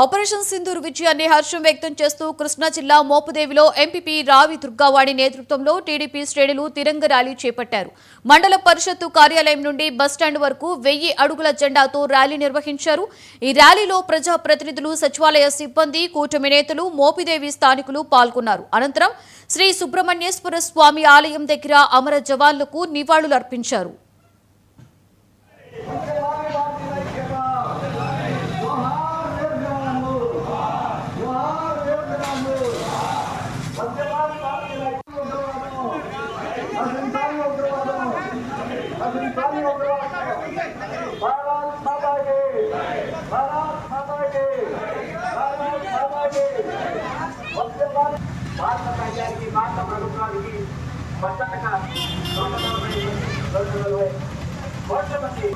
Operation Sindoor విజయాన్ని హర్షం వ్యక్తం చేస్తూ కృష్ణా జిల్లా మోపుదేవిలో ఎంపీపీ రావి దుర్గావాడి నేతృత్వంలో టీడీపీ శ్రేణులు తిరంగ ర్యాలీ చేపట్టారు. మండల పరిషత్తు కార్యాలయం నుండి బస్టాండ్ వరకు 1000 అడుగుల జెండాతో ర్యాలీ నిర్వహించారు. ఈ ర్యాలీలో ప్రజాప్రతినిధులు, సచివాలయ సిబ్బంది, కూటమి నేతలు, మోపిదేవి స్థానికులు పాల్గొన్నారు. అనంతరం శ్రీ సుబ్రహ్మణ్యేశ్వర స్వామి ఆలయం దగ్గర అమర జవాన్లకు నివాళులర్పించారు. భారత రాజ్యానికి, భారత ప్రభుత్వానికి స్వచ్ఛతగా 140 కోట్ల మంది